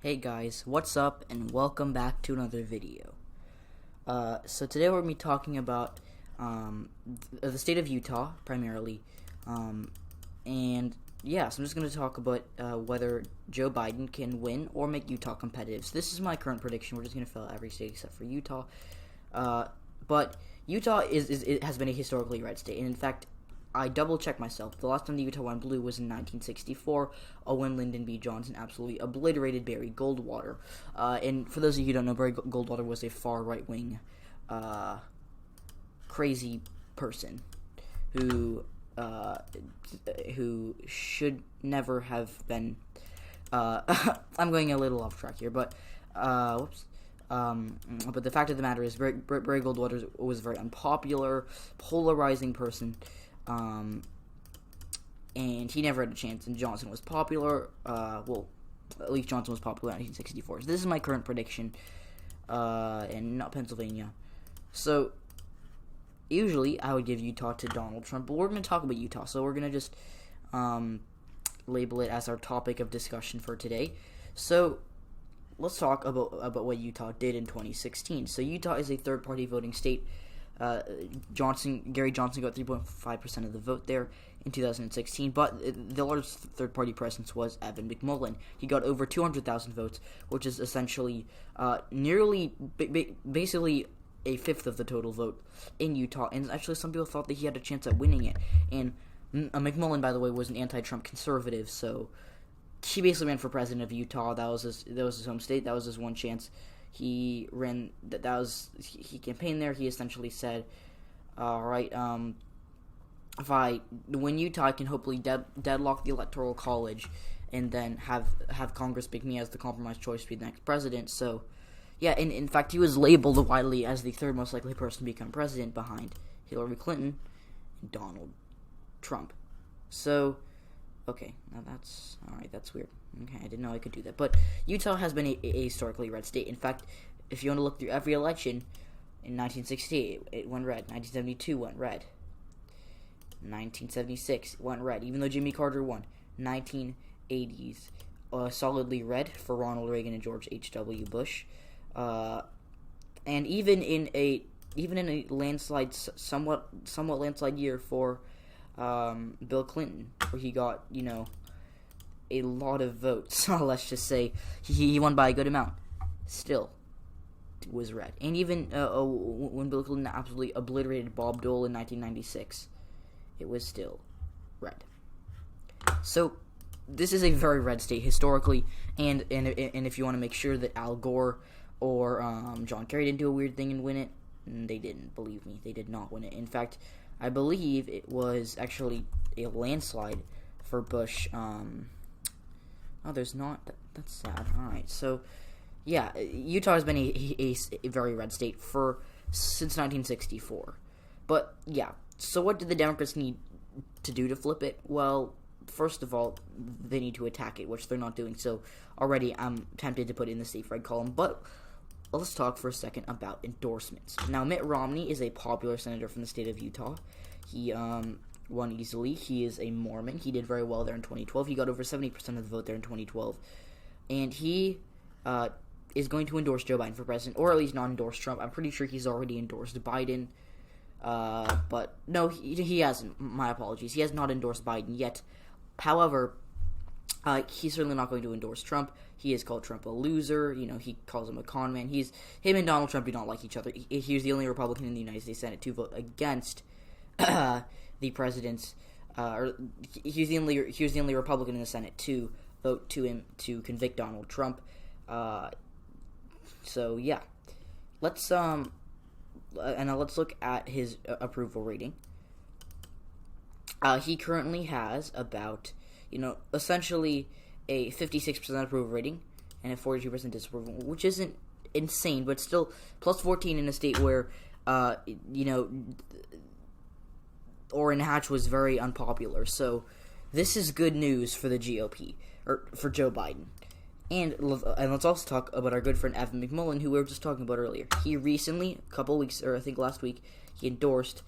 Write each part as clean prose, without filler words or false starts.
Hey guys, what's up and welcome back to another video. So today we're going to be talking about the state of Utah, primarily. And yeah, so I'm just going to talk about whether Joe Biden can win or make Utah competitive. So this is my current prediction. We're just going to fill out every state except for Utah. But Utah has been a historically red state. And in fact, I double-checked myself. The last time the Utah went blue was in 1964. Owen Lyndon B. Johnson absolutely obliterated Barry Goldwater. And for those of you who don't know, Barry Goldwater was a far right-wing, crazy person who should never have been. I'm going a little off track here, but whoops. But the fact of the matter is, Barry Goldwater was a very unpopular, polarizing person. And he never had a chance, and Johnson was popular, well, at least Johnson was popular in 1964. So this is my current prediction, and not Pennsylvania. So, usually, I would give Utah to Donald Trump, but we're going to talk about Utah, so we're going to just, label it as our topic of discussion for today. So, let's talk about what Utah did in 2016. So, Utah is a third-party voting state. Gary Johnson got 3.5% of the vote there in 2016, but the largest third-party presence was Evan McMullin. He got over 200,000 votes, which is essentially nearly, basically a fifth of the total vote in Utah, and actually some people thought that he had a chance at winning it. And McMullin, by the way, was an anti-Trump conservative, so he basically ran for president of Utah. That was his home state. That was his one chance. He ran, he campaigned there. He essentially said, alright, if I win Utah, I can hopefully deadlock the Electoral College and then have Congress pick me as the compromise choice to be the next president. So, yeah, and in fact, he was labeled widely as the third most likely person to become president behind Hillary Clinton and Donald Trump. So, okay, now that's weird. Okay, I didn't know I could do that. But Utah has been a historically red state. In fact, if you want to look through every election, in 1968, it went red. 1972 went red. 1976 went red, even though Jimmy Carter won. 1980s, solidly red for Ronald Reagan and George H.W. Bush. And even in a landslide, somewhat landslide year for Bill Clinton, where he got, a lot of votes. Let's just say he won by a good amount. Still, it was red. And even when Bill Clinton absolutely obliterated Bob Dole in 1996, it was still red. So this is a very red state historically, and if you want to make sure that Al Gore or John Kerry didn't do a weird thing and win it, they didn't. Believe me, they did not win it. In fact, I believe it was actually a landslide for Bush. Oh, there's not. That's sad. Alright, so, yeah, Utah has been a very red state since 1964. But, yeah, so what do the Democrats need to do to flip it? Well, first of all, they need to attack it, which they're not doing. So, already I'm tempted to put it in the safe red column. But let's talk for a second about endorsements. Now, Mitt Romney is a popular senator from the state of Utah. He, won easily. He is a Mormon. He did very well there in 2012. He got over 70% of the vote there in 2012. And he is going to endorse Joe Biden for president, or at least not endorse Trump. I'm pretty sure he's already endorsed Biden. But no, he hasn't. My apologies. He has not endorsed Biden yet. However, he's certainly not going to endorse Trump. He has called Trump a loser. He calls him a con man. Him and Donald Trump do not like each other. He's the only Republican in the United States Senate to vote against the president's, or he was the only Republican in the Senate to vote to convict Donald Trump. So yeah, let's look at his approval rating. He currently has about, essentially a 56% approval rating and a 42% disapproval, which isn't insane, but still plus 14 in a state where, Orrin Hatch was very unpopular. So this is good news for the GOP, or for Joe Biden. And let's also talk about our good friend Evan McMullin, who we were just talking about earlier. He recently, a couple weeks, or I think last week, he endorsed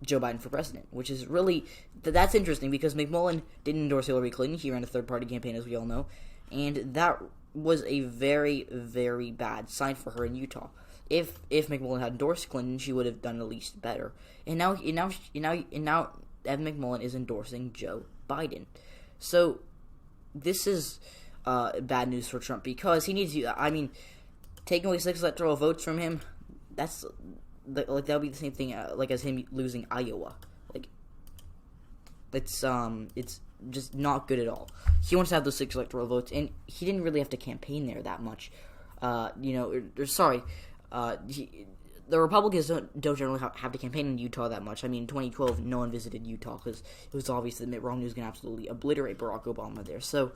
Joe Biden for president, which is really that's interesting because McMullin didn't endorse Hillary Clinton. He ran a third-party campaign, as we all know, and that was a very, very bad sign for her in Utah. If McMullin had endorsed Clinton, she would have done at least better. And now Evan McMullin is endorsing Joe Biden. So this is bad news for Trump because he needs to. I mean, taking away 6 electoral votes from him, that's that would be the same thing like as him losing Iowa. Like it's just not good at all. He wants to have those 6 electoral votes, and he didn't really have to campaign there that much. The Republicans don't generally have to campaign in Utah that much. I mean, in 2012, no one visited Utah because it was obvious that Mitt Romney was going to absolutely obliterate Barack Obama there. So,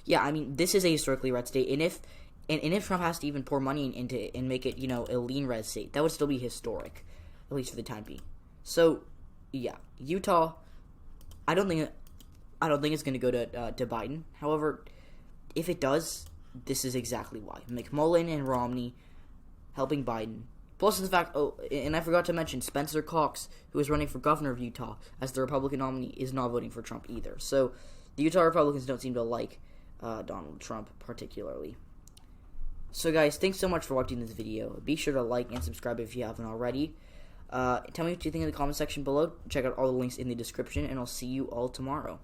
yeah, I mean, this is a historically red state, and if Trump has to even pour money into it and make it, a lean red state, that would still be historic, at least for the time being. So, yeah, Utah, I don't think it's going to go to Biden. However, if it does, this is exactly why. McMullin and Romney helping Biden. Plus the fact, and I forgot to mention, Spencer Cox, who is running for governor of Utah as the Republican nominee, is not voting for Trump either. So, the Utah Republicans don't seem to like Donald Trump particularly. So, guys, thanks so much for watching this video. Be sure to like and subscribe if you haven't already. Tell me what you think in the comment section below. Check out all the links in the description, and I'll see you all tomorrow.